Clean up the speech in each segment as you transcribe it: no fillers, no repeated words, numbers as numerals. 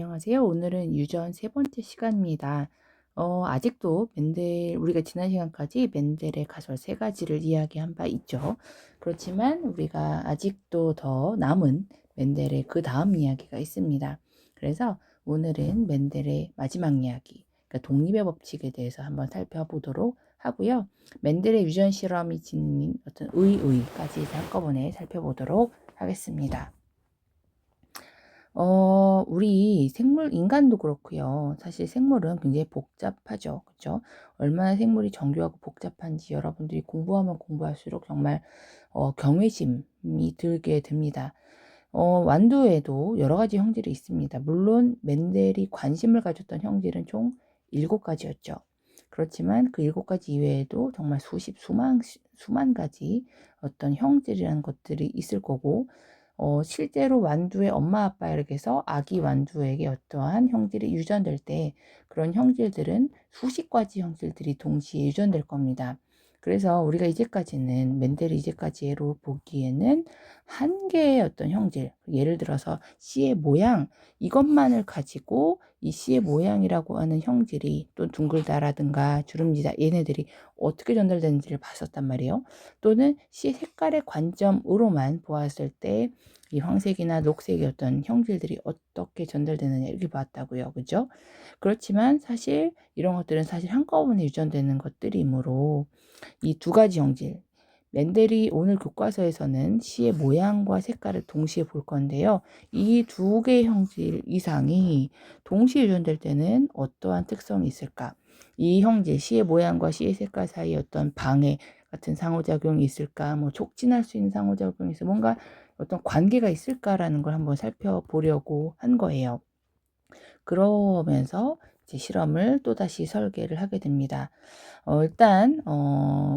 안녕하세요. 오늘은 유전 세 번째 시간입니다. 아직도 우리가 지난 시간까지 맨델의 가설 세 가지를 이야기한 바 있죠. 그렇지만 우리가 아직도 더 남은 맨델의 그 다음 이야기가 있습니다. 그래서 오늘은 맨델의 마지막 이야기, 그러니까 독립의 법칙에 대해서 한번 살펴보도록 하고요. 맨델의 유전 실험이 지닌 어떤 의의까지 한꺼번에 살펴보도록 하겠습니다. 우리 인간도 그렇고요. 사실 생물은 굉장히 복잡하죠. 그죠? 얼마나 생물이 정교하고 복잡한지 여러분들이 공부하면 공부할수록 정말 경외심이 들게 됩니다. 완두에도 여러 가지 형질이 있습니다. 물론 맨델이 관심을 가졌던 형질은 총 7가지였죠. 그렇지만 그 7가지 이외에도 정말 수만 가지 어떤 형질이라는 것들이 있을 거고, 실제로 완두의 엄마 아빠에게서 아기 완두에게 어떠한 형질이 유전될 때 그런 형질들은 수십 가지 형질들이 동시에 유전될 겁니다. 그래서 우리가 맨델이 이제까지로 보기에는 한 개의 어떤 형질, 예를 들어서 C의 모양, 이것만을 가지고 이 C의 모양이라고 하는 형질이 또 둥글다라든가 주름지다, 얘네들이 어떻게 전달되는지를 봤었단 말이에요. 또는 C의 색깔의 관점으로만 보았을 때 이 황색이나 녹색의 어떤 형질들이 어떻게 전달되느냐 이렇게 봤다고요. 그죠? 그렇지만 사실 이런 것들은 사실 한꺼번에 유전되는 것들이므로 이 두 가지 형질, 맨델이 오늘 교과서에서는 C의 모양과 색깔을 동시에 볼 건데요. 이 두 개의 형질 이상이 동시에 유전될 때는 어떠한 특성이 있을까? 이 형질, C의 모양과 C의 색깔 사이에 어떤 방해 같은 상호작용이 있을까? 촉진할 수 있는 상호작용이 있어 뭔가 어떤 관계가 있을까라는 걸 한번 살펴보려고 한 거예요. 그러면서 이제 실험을 또다시 설계를 하게 됩니다. 일단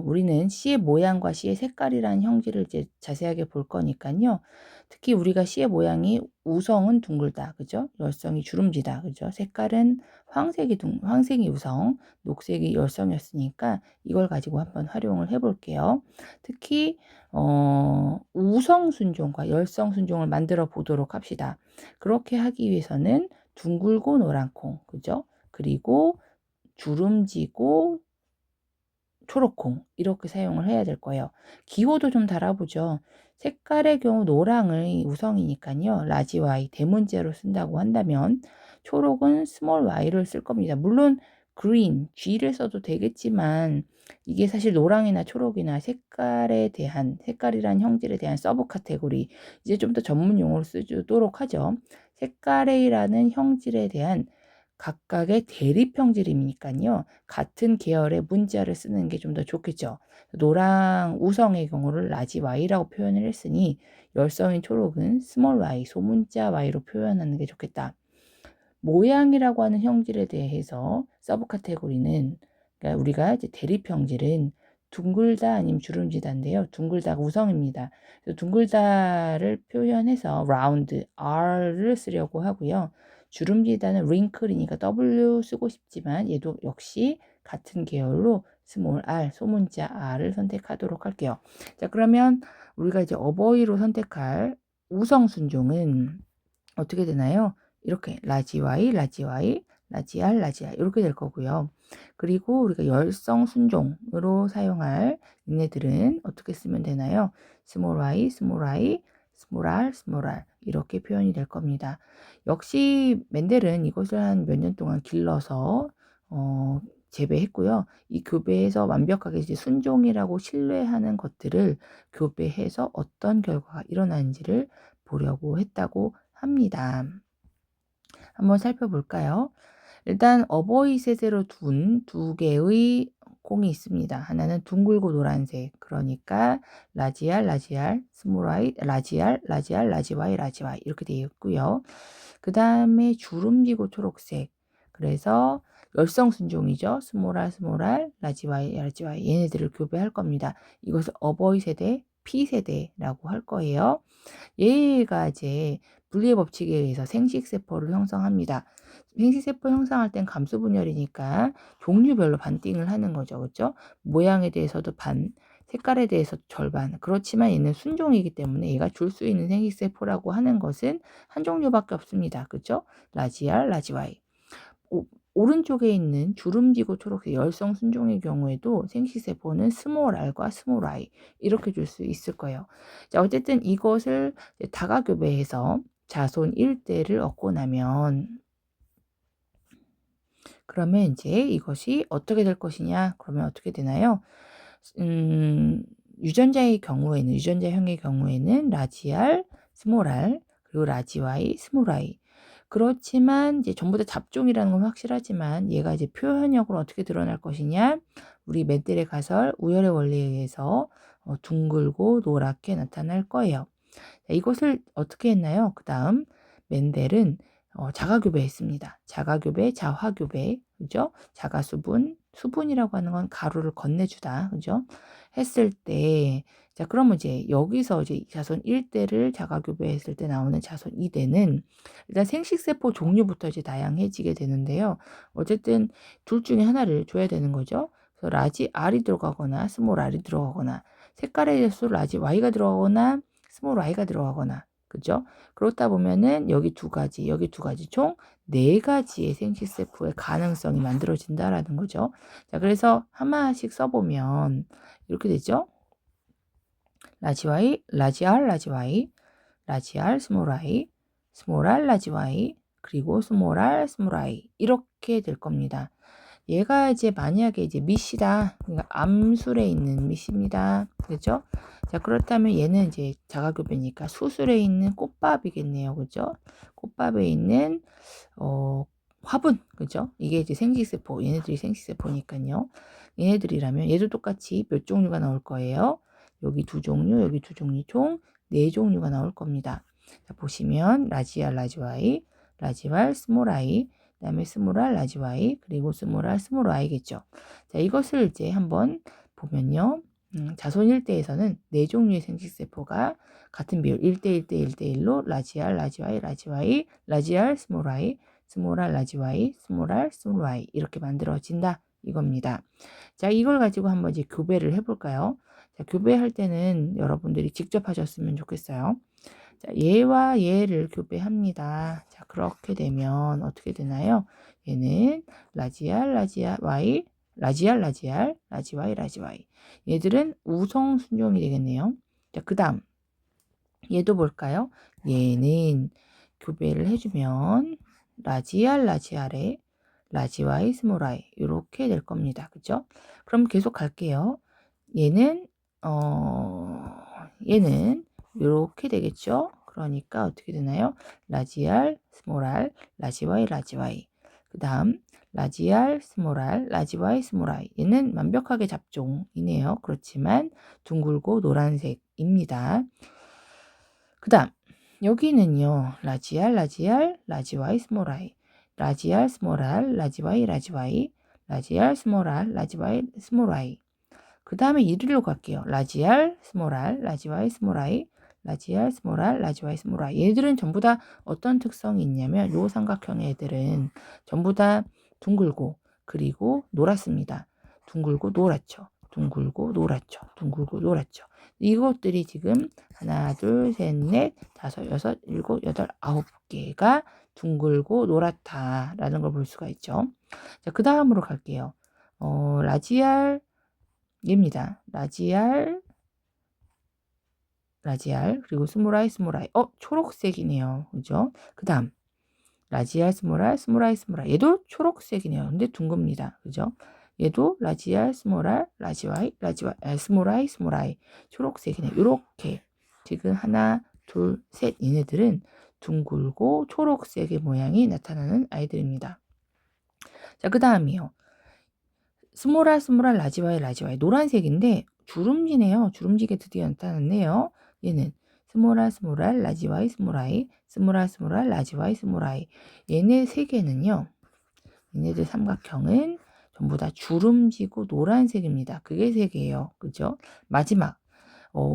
우리는 C의 모양과 C의 색깔이라는 형질을 이제 자세하게 볼 거니까요. 특히 우리가 C의 모양이 우성은 둥글다, 그죠? 열성이 주름지다, 그죠? 색깔은 황색이 우성, 녹색이 열성이었으니까 이걸 가지고 한번 활용을 해볼게요. 특히 우성 순종과 열성 순종을 만들어 보도록 합시다. 그렇게 하기 위해서는 둥글고 노란 콩, 그죠? 그리고 주름지고 초록콩 이렇게 사용을 해야 될 거예요. 기호도 좀 달아보죠. 색깔의 경우 노랑의 우성이니까요. 라지 Y 대문자로 쓴다고 한다면 초록은 스몰 y를 쓸 겁니다. 물론 green, G를 써도 되겠지만 이게 사실 노랑이나 초록이나 색깔이란 형질에 대한 서브 카테고리, 이제 좀 더 전문 용어로 쓰도록 하죠. 색깔이라는 형질에 대한 각각의 대립 형질이니까요. 같은 계열의 문자를 쓰는 게 좀 더 좋겠죠. 노랑 우성의 경우를 라지 y라고 표현을 했으니 열성인 초록은 스몰 y, 소문자 y로 표현하는 게 좋겠다. 모양이라고 하는 형질에 대해서 서브 카테고리는, 그러니까 우리가 이제 대립 형질은 둥글다 아니면 주름지다인데요. 둥글다가 우성입니다. 그래서 둥글다를 표현해서 라운드 R를 쓰려고 하고요. 주름지다는 wrinkle이니까 W 쓰고 싶지만 얘도 역시 같은 계열로 스몰 r, 소문자 R을 선택하도록 할게요. 자, 그러면 우리가 이제 어버이로 선택할 우성 순종은 어떻게 되나요? 이렇게 라지 y, 라지 y, 라지 r, 라지 r 이렇게 될 거고요. 그리고 우리가 열성 순종으로 사용할 얘네들은 어떻게 쓰면 되나요? 스몰 y, 스몰 i, 스몰 r, 스몰 r 이렇게 표현이 될 겁니다. 역시 맨델은 이것을 한 몇 년 동안 길러서 재배했고요. 이 교배에서 완벽하게 이제 순종이라고 신뢰하는 것들을 교배해서 어떤 결과가 일어나는지를 보려고 했다고 합니다. 한번 살펴볼까요? 일단 어버이 세대로 둔 두 개의 콩이 있습니다. 하나는 둥글고 노란색, 그러니까 라지알, 라지알, 스몰 i, 라지알, 라지알, 라지와이, 라지와이 이렇게 되어 있고요. 그 다음에 주름지고 초록색, 그래서 열성 순종이죠. 스몰 r, 스몰 r, 라지와이, 라지와이 얘네들을 교배할 겁니다. 이것을 어버이 세대, P 세대라고 할 거예요. 얘가 이제 분리의 법칙에 의해서 생식세포를 형성합니다. 생식세포 형성할 땐 감수분열이니까 종류별로 반띵을 하는 거죠. 그렇죠? 모양에 대해서도 색깔에 대해서 절반. 그렇지만 얘는 순종이기 때문에 얘가 줄 수 있는 생식세포라고 하는 것은 한 종류밖에 없습니다. 그죠? 라지 R, 라지 Y. 오른쪽에 있는 주름지고 초록색 열성 순종의 경우에도 생식세포는 스몰 r과 스몰 I 이렇게 줄 수 있을 거예요. 자, 어쨌든 이것을 다가교배해서 자손 1대를 얻고 나면 그러면 이제 이것이 어떻게 될 것이냐? 그러면 어떻게 되나요? 유전자의 경우에는 유전자형의 경우에는 라지 R, 스몰 r 그리고 라지 Y, 스몰 I. 그렇지만 이제 전부 다 잡종이라는 건 확실하지만 얘가 이제 표현력으로 어떻게 드러날 것이냐? 우리 멘델의 가설 우열의 원리에 의해서 둥글고 노랗게 나타날 거예요. 자, 이것을 어떻게 했나요? 그 다음 멘델은 자가교배했습니다. 자가교배, 자화교배, 그죠? 자가수분, 수분이라고 하는 건 가루를 건네주다, 그죠? 했을 때, 자, 그러면 이제 여기서 이제 자손 1대를 자가교배했을 때 나오는 자손 2대는 일단 생식세포 종류부터 이제 다양해지게 되는데요. 어쨌든 둘 중에 하나를 줘야 되는 거죠. 그래서 라지 R이 들어가거나 스몰 R이 들어가거나 색깔에 대해서 라지 Y가 들어가거나 스몰 Y가 들어가거나 그죠? 그렇다 보면은 여기 두 가지 총 네 가지의 생식세포의 가능성이 만들어진다라는 거죠. 자, 그래서 하나씩 써보면 이렇게 되죠. 라지 Y, 라지 R, 라지 Y, 라지 R, 스몰 I, 스몰 R, 라지 Y, 그리고 스몰 R, 스몰 I 이렇게 될 겁니다. 얘가 이제 만약에 이제 밑이다. 그러니까 암술에 있는 밑입니다. 그죠? 자, 그렇다면 얘는 이제 자가교배니까 수술에 있는 꽃밥이겠네요. 그죠? 꽃밥에 있는 화분. 그죠? 이게 이제 생식세포. 얘네들이 생식세포니까요. 얘네들이라면 얘도 똑같이 몇 종류가 나올 거예요. 여기 두 종류, 여기 두 종류 총 네 종류가 나올 겁니다. 자, 보시면 라지 R, 라지 Y, 라지 R, 스몰 I, 그 다음에 스몰 R, 라지 Y, 그리고 스몰 R, 스몰 Y겠죠. 자, 이것을 이제 한번 보면요. 자손 1대에서는 네 종류의 생식세포가 같은 비율 1대1 대 1대1로 라지 R, 라지 Y, 라지 Y, 라지 R, 스몰 I, 스몰 R, 라지 Y, 스몰 R, 스몰 Y 이렇게 만들어진다 이겁니다. 자, 이걸 가지고 한번 이제 교배를 해볼까요? 자, 교배할 때는 여러분들이 직접 하셨으면 좋겠어요. 자, 얘와 얘를 교배합니다. 자, 그렇게 되면 어떻게 되나요? 얘는 라지 R, 라지 Y, 라지 R, 라지 R, 라지 Y, 라지 Y. 얘들은 우성 순종이 되겠네요. 자, 그 다음 얘도 볼까요? 얘는 교배를 해주면 라지 R, 라지 R에 라지 Y, 스몰 I 이렇게 될 겁니다. 그죠? 그럼 계속 갈게요. 얘는 얘는 이렇게 되겠죠? 그러니까 어떻게 되나요? 라지 R, 스몰 R, 라지 Y, 라지 Y. 그 다음 라지 R, 스몰 R, 라지 Y, 스몰 I. 얘는 완벽하게 잡종이네요. 그렇지만 둥글고 노란색입니다. 그 다음 여기는요. 라지 R, 라지 R, 라지 Y, 스몰 I. 라지 R, 스몰 R, 라지 Y, 라지 Y. 라지 R, 스몰 R, 라지 Y, 스몰 I. 그 다음에 이리로 갈게요. 라지 R, 스몰 R, 라지 Y, 스몰 I, 라지 R, 스몰 R, 라지 Y, 스몰 I. 얘들은 전부 다 어떤 특성이 있냐면 요 삼각형 애들은 전부 다 둥글고 그리고 노랗습니다. 둥글고 노랗죠. 둥글고 노랗죠. 둥글고 노랗죠. 이것들이 지금 하나, 둘, 셋, 넷, 다섯, 여섯, 일곱, 여덟, 9개가 둥글고 노랗다라는 걸 볼 수가 있죠. 자, 그 다음으로 갈게요. 라지 R 얘입니다. 라지 R, 라지 R, 그리고 스몰 I, 스몰 I. 초록색이네요. 그죠? 그 다음, 라지 R, 스몰 R, 스몰 I, 스몰 I. 얘도 초록색이네요. 근데 둥급니다. 그죠? 얘도 라지 R, 스몰 R, 라지 Y, 라지 Y, 스몰 I, 스몰 I. 초록색이네요. 이렇게 지금 하나, 둘, 셋 얘네들은 둥글고 초록색의 모양이 나타나는 아이들입니다. 자, 그 다음이요. 스몰 R, 스몰 R, 라지 Y, 라지 Y. 노란색인데 주름지네요. 주름지게 드디어 나타났네요. 얘는 스몰 R, 스몰 R, 라지 Y, 스몰 I, 스몰 R, 스몰 R, 라지 Y, 스몰 I. 얘네 세 개는요. 얘네들 삼각형은 전부 다 주름지고 노란색입니다. 그게 세 개예요. 그죠? 마지막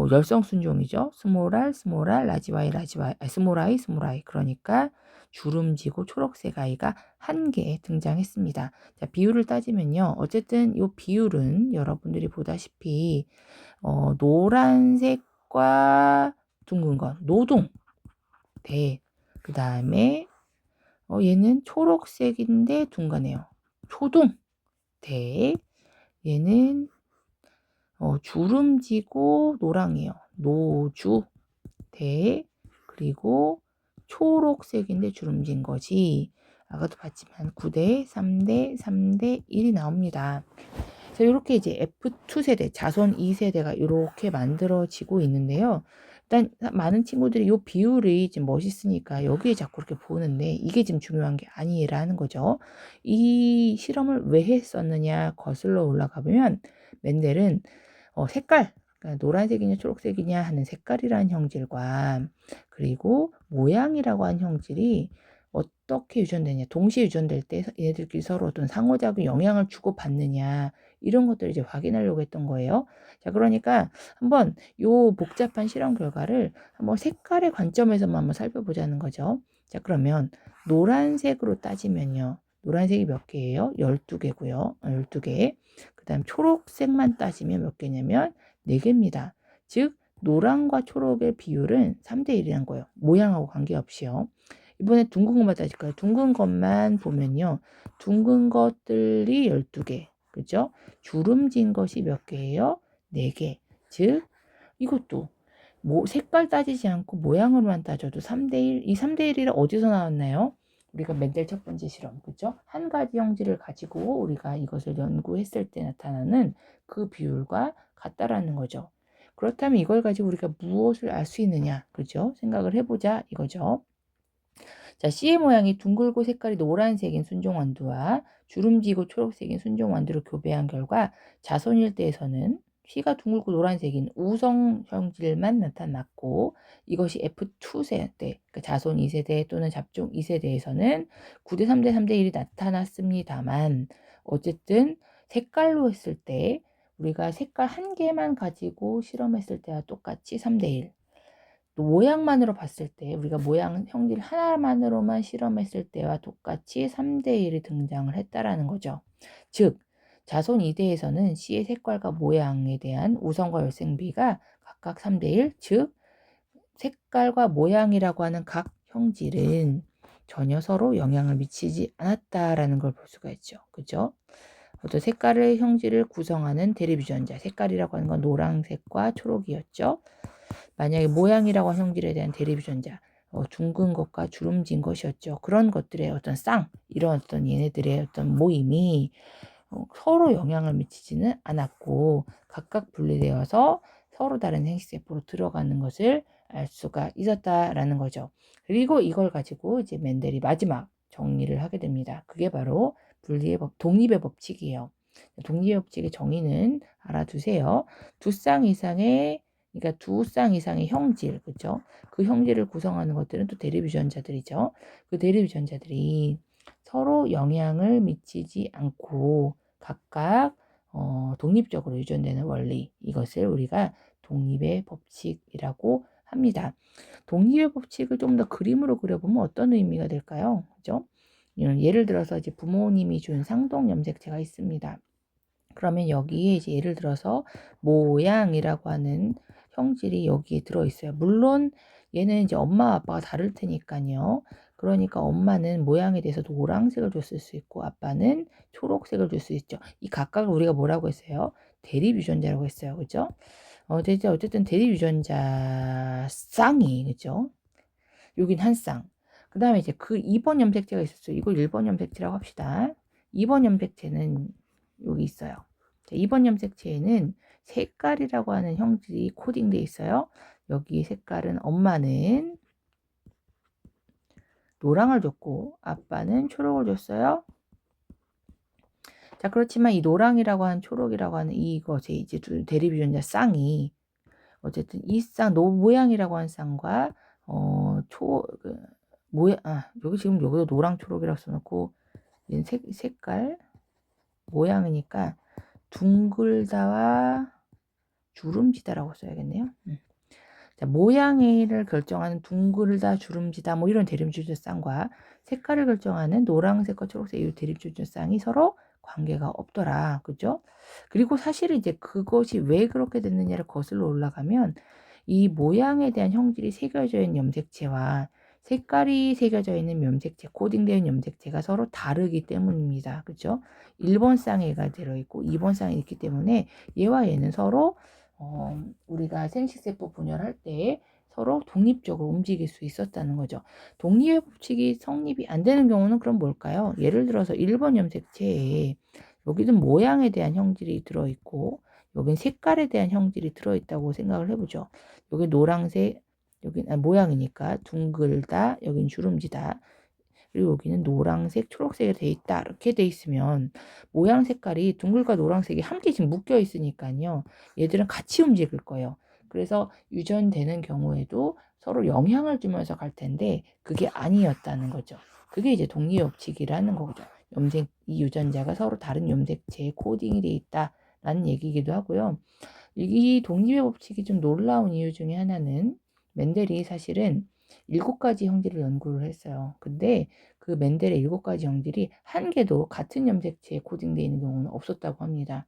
열성 순종이죠. 스몰 R, 스몰 R, 라지 Y, 라지 Y, 스몰 I, 스몰 I. 그러니까 주름지고 초록색 아이가 1개 등장했습니다. 자, 비율을 따지면요. 어쨌든 이 비율은 여러분들이 보다시피 노란색과 둥근 건 노동, 대, 그 다음에 얘는 초록색인데 둥가네요. 초동, 대, 얘는 주름지고 노랑이에요. 노주, 대, 그리고 초록색인데 주름진 것이 아까도 봤지만 9대, 3대, 3대 1이 나옵니다. 자, 이렇게 이제 F2 세대, 자손 2세대가 이렇게 만들어지고 있는데요. 일단 많은 친구들이 이 비율이 지금 멋있으니까 여기에 자꾸 이렇게 보는데 이게 지금 중요한 게 아니라는 거죠. 이 실험을 왜 했었느냐 거슬러 올라가 보면 멘델은 색깔, 그러니까 노란색이냐 초록색이냐 하는 색깔이라는 형질과 그리고 모양이라고 하는 형질이 어떻게 유전되냐, 동시에 유전될 때 얘네들끼리 서로 어떤 상호작용 영향을 주고받느냐 이런 것들을 이제 확인하려고 했던 거예요. 자, 그러니까 한번 요 복잡한 실험 결과를 한번 색깔의 관점에서만 한번 살펴보자는 거죠. 자, 그러면 노란색으로 따지면요. 노란색이 몇 개예요? 12개고요. 12개. 그 다음 초록색만 따지면 몇 개냐면 4개입니다. 즉 노랑과 초록의 비율은 3대 1이란 거예요. 모양하고 관계없이요. 이번에 둥근 것만 따질까요? 둥근 것만 보면요. 둥근 것들이 12개. 그죠? 주름진 것이 몇 개예요? 4개. 즉 이것도 색깔 따지지 않고 모양으로만 따져도 3대 1. 이 3대 1이 어디서 나왔나요? 우리가 멘델 첫 번째 실험, 그죠? 한 가지 형질을 가지고 우리가 이것을 연구했을 때 나타나는 그 비율과 같다라는 거죠. 그렇다면 이걸 가지고 우리가 무엇을 알 수 있느냐, 그죠? 생각을 해보자 이거죠. 자, C의 모양이 둥글고 색깔이 노란색인 순종완두와 주름지고 초록색인 순종완두를 교배한 결과 자손일대에서는 C가 둥글고 노란색인 우성 형질만 나타났고 이것이 F2 세대, 그러니까 자손 2세대 또는 잡종 2세대에서는 9대 3대 3대 1이 나타났습니다만 어쨌든 색깔로 했을 때 우리가 색깔 한 개만 가지고 실험했을 때와 똑같이 3대 1. 또 모양만으로 봤을 때 우리가 모양 형질 하나만으로만 실험했을 때와 똑같이 3대 1이 등장을 했다라는 거죠. 즉 자손 2대에서는 C의 색깔과 모양에 대한 우성과 열생비가 각각 3대 1, 즉 색깔과 모양이라고 하는 각 형질은 전혀 서로 영향을 미치지 않았다라는 걸 볼 수가 있죠. 그죠? 어떤 색깔의 형질을 구성하는 대립유전자, 색깔이라고 하는 건 노란색과 초록이었죠. 만약에 모양이라고 하는 형질에 대한 대립유전자, 둥근 것과 주름진 것이었죠. 그런 것들의 어떤 이런 어떤 얘네들의 어떤 모임이 서로 영향을 미치지는 않았고 각각 분리되어서 서로 다른 생식세포로 들어가는 것을 알 수가 있었다라는 거죠. 그리고 이걸 가지고 이제 멘델이 마지막 정리를 하게 됩니다. 그게 바로 분리의 독립의 법칙이에요. 독립의 법칙의 정의는 알아두세요. 그러니까 두 쌍 이상의 형질, 그죠? 그 형질을 구성하는 것들은 또 대립유전자들이죠. 그 대립유전자들이 서로 영향을 미치지 않고 각각 독립적으로 유전되는 원리, 이것을 우리가 독립의 법칙이라고 합니다. 독립의 법칙을 좀 더 그림으로 그려보면 어떤 의미가 될까요? 그죠? 예를 들어서 이제 부모님이 준 상동 염색체가 있습니다. 그러면 여기에 이제 예를 들어서 모양이라고 하는 형질이 여기에 들어있어요. 물론 얘는 이제 엄마 아빠가 다를 테니까요. 그러니까 엄마는 모양에 대해서 노란색을 줬을 수 있고 아빠는 초록색을 줄 수 있죠. 이 각각을 우리가 뭐라고 했어요? 대립유전자라고 했어요. 그죠? 어쨌든 대립유전자 쌍이, 그죠? 여긴 한 쌍. 그 다음에 이제 그 2번 염색체가 있었어요. 이걸 1번 염색체라고 합시다. 2번 염색체는 여기 있어요. 자, 2번 염색체에는 색깔이라고 하는 형질이 코딩되어 있어요. 여기 색깔은 엄마는 노랑을 줬고 아빠는 초록을 줬어요. 자, 그렇지만 이 노랑이라고 하는 초록이라고 하는 이것의 이제 두 대립유전자 쌍이 어쨌든 이 모양이라고 하는 쌍과 여기 지금 여기도 노랑 초록이라고 써놓고 색깔 모양이니까 둥글다와 주름지다라고 써야겠네요. 자, 모양을 결정하는 둥글다, 주름지다 뭐 이런 대립줄전쌍과 색깔을 결정하는 노란색과 초록색 이 대립줄전쌍이 서로 관계가 없더라. 그죠? 그리고 사실은 이제 그것이 왜 그렇게 됐느냐를 거슬러 올라가면 이 모양에 대한 형질이 새겨져 있는 염색체와 색깔이 새겨져 있는 염색체, 코딩되어 있는 염색체가 서로 다르기 때문입니다. 그죠? 1번 쌍에가 들어있고 2번 쌍이 있기 때문에 얘와 얘는 서로 우리가 생식세포 분열할 때 서로 독립적으로 움직일 수 있었다는 거죠. 독립의 법칙이 성립이 안 되는 경우는 그럼 뭘까요? 예를 들어서 1번 염색체에 여기는 모양에 대한 형질이 들어있고 여긴 색깔에 대한 형질이 들어있다고 생각을 해보죠. 여기 노란색, 여기 모양이니까 둥글다, 여긴 주름지다. 그리고 여기는 노란색, 초록색이 돼 있다. 이렇게 돼 있으면 모양 색깔이 둥글과 노란색이 함께 지금 묶여 있으니까요. 얘들은 같이 움직일 거예요. 그래서 유전되는 경우에도 서로 영향을 주면서 갈 텐데 그게 아니었다는 거죠. 그게 이제 독립법칙이라는 거죠. 이 유전자가 서로 다른 염색체에 코딩이 돼 있다라는 얘기이기도 하고요. 이 독립의 법칙이 좀 놀라운 이유 중에 하나는 멘델이 사실은 7가지 형질을 연구를 했어요. 근데 그 멘델의 7가지 형질이 한 개도 같은 염색체에 코딩되어 있는 경우는 없었다고 합니다.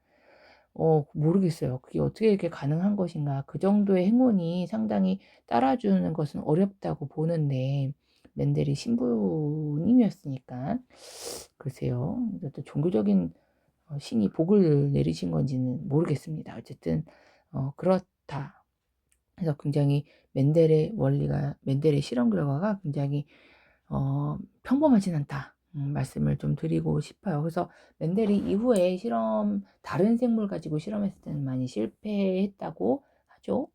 모르겠어요. 그게 어떻게 이렇게 가능한 것인가. 그 정도의 행운이 상당히 따라주는 것은 어렵다고 보는데 멘델이 신부님이었으니까 글쎄요. 또 종교적인 신이 복을 내리신 건지는 모르겠습니다. 어쨌든 그렇다. 그래서 굉장히 멘델의 실험 결과가 굉장히 평범하진 않다. 말씀을 좀 드리고 싶어요. 그래서 멘델이 이후에 다른 생물 가지고 실험했을 때는 많이 실패했다고 하죠.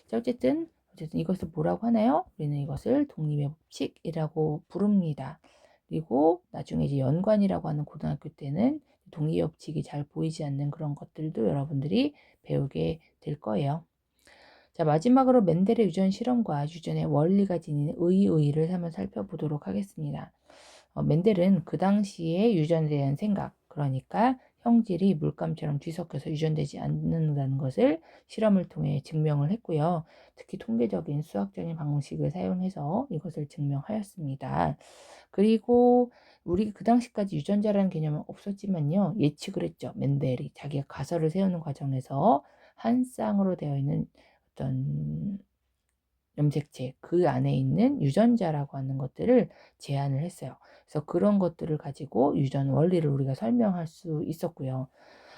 자, 어쨌든 이것을 뭐라고 하나요? 우리는 이것을 독립의 법칙이라고 부릅니다. 그리고 나중에 이제 연관이라고 하는 고등학교 때는 독립의 법칙이 잘 보이지 않는 그런 것들도 여러분들이 배우게 될 거예요. 자, 마지막으로 멘델의 유전 실험과 유전의 원리가 지닌 의의를 한번 살펴보도록 하겠습니다. 멘델은 그 당시에 유전에 대한 생각, 그러니까 형질이 물감처럼 뒤섞여서 유전되지 않는다는 것을 실험을 통해 증명을 했고요. 특히 통계적인 수학적인 방식을 사용해서 이것을 증명하였습니다. 그리고 우리 그 당시까지 유전자라는 개념은 없었지만요. 예측을 했죠. 멘델이 자기가 가설을 세우는 과정에서 한 쌍으로 되어 있는 어떤 염색체 그 안에 있는 유전자라고 하는 것들을 제안을 했어요. 그래서 그런 것들을 가지고 유전 원리를 우리가 설명할 수 있었고요.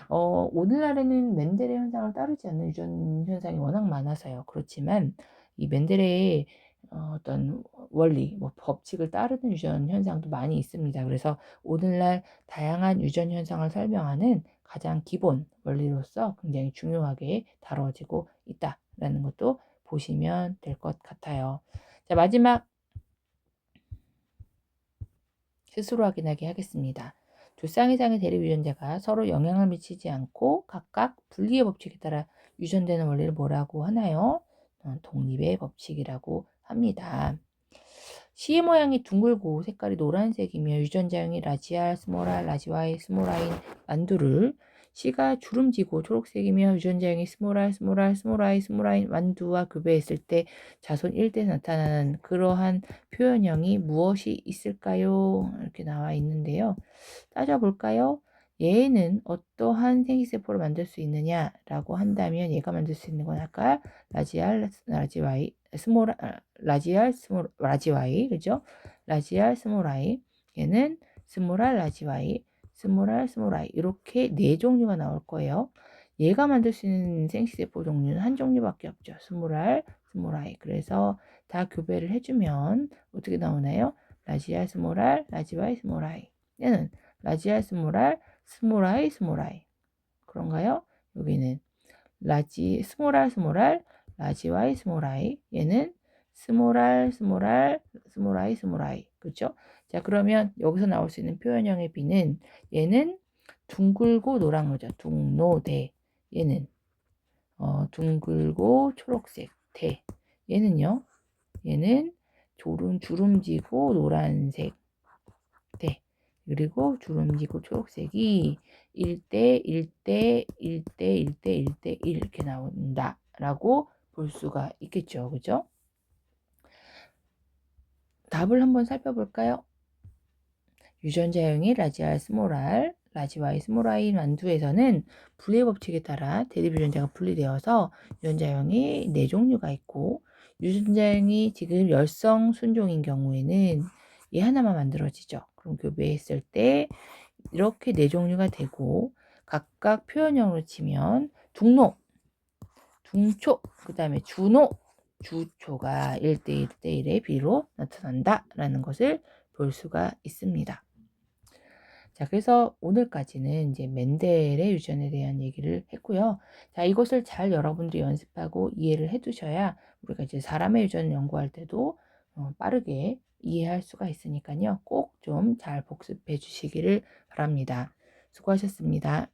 오늘날에는 멘델의 현상을 따르지 않는 유전 현상이 워낙 많아서요. 그렇지만 이 멘델의 어떤 원리, 뭐 법칙을 따르는 유전 현상도 많이 있습니다. 그래서 오늘날 다양한 유전 현상을 설명하는 가장 기본 원리로서 굉장히 중요하게 다뤄지고 있다라는 것도 보시면 될 것 같아요. 자, 마지막 스스로 확인하게 하겠습니다. 두 쌍이상의 대립 유전자가 서로 영향을 미치지 않고 각각 분리의 법칙에 따라 유전되는 원리를 뭐라고 하나요? 독립의 법칙이라고 합니다. C의 모양이 둥글고 색깔이 노란색이며 유전자형이 라지알, 스모랄, 라지와이, 스모라인, 만두를 C가 주름지고 초록색이며 유전자형이 스모랄, 스모랄, 스모라이, 스모라인, 만두와 교배했을 때 자손 1대에 나타나는 그러한 표현형이 무엇이 있을까요? 이렇게 나와 있는데요. 따져볼까요? 얘는 어떠한 생식세포를 만들 수 있느냐라고 한다면 얘가 만들 수 있는 건 아까 라지알, 라지와이, 라지와이, 그죠? 라지알, 스모라이. 얘는 스모랄, 라지와이, 스모랄, 스모라이. 이렇게 네 종류가 나올 거예요. 얘가 만들 수 있는 생식세포 종류는 한 종류밖에 없죠. 스모랄, 스모라이. 그래서 다 교배를 해주면 어떻게 나오나요? 라지알, 스모랄, 라지와이, 스모라이. 얘는 라지알, 스모랄, 스모라이, 스모라이. 그런가요? 여기는 스모랄, 스모랄, 라지와이, 스모라이. 얘는 스모랄, 스모랄, 스모라이, 스모라이. 그렇죠? 자, 그러면 여기서 나올 수 있는 표현형의 B는 얘는 둥글고 노란 거죠. 둥노대. 얘는 둥글고 초록색 대. 얘는 주름지고 노란색 대. 그리고 주름지고 초록색이 1대 1대 1대 1대 1대 1 이렇게 나온다 라고 볼 수가 있겠죠. 그죠? 답을 한번 살펴볼까요? 유전자형이 라지알 스몰알, 라지와이 스몰아이 만두에서는 분리의 법칙에 따라 대립 유전자가 분리되어서 유전자형이 4종류가 있고, 유전자형이 지금 열성 순종인 경우에는 얘 하나만 만들어지죠. 그럼 교배했을 때 이렇게 4종류가 되고, 각각 표현형으로 치면 둥노, 둥초, 그 다음에 주노, 주초가 1대1, 1대1의 비로 나타난다라는 것을 볼 수가 있습니다. 자, 그래서 오늘까지는 이제 멘델의 유전에 대한 얘기를 했고요. 자, 이것을 잘 여러분들이 연습하고 이해를 해두셔야 우리가 이제 사람의 유전을 연구할 때도 빠르게 이해할 수가 있으니까요. 꼭 좀 잘 복습해 주시기를 바랍니다. 수고하셨습니다.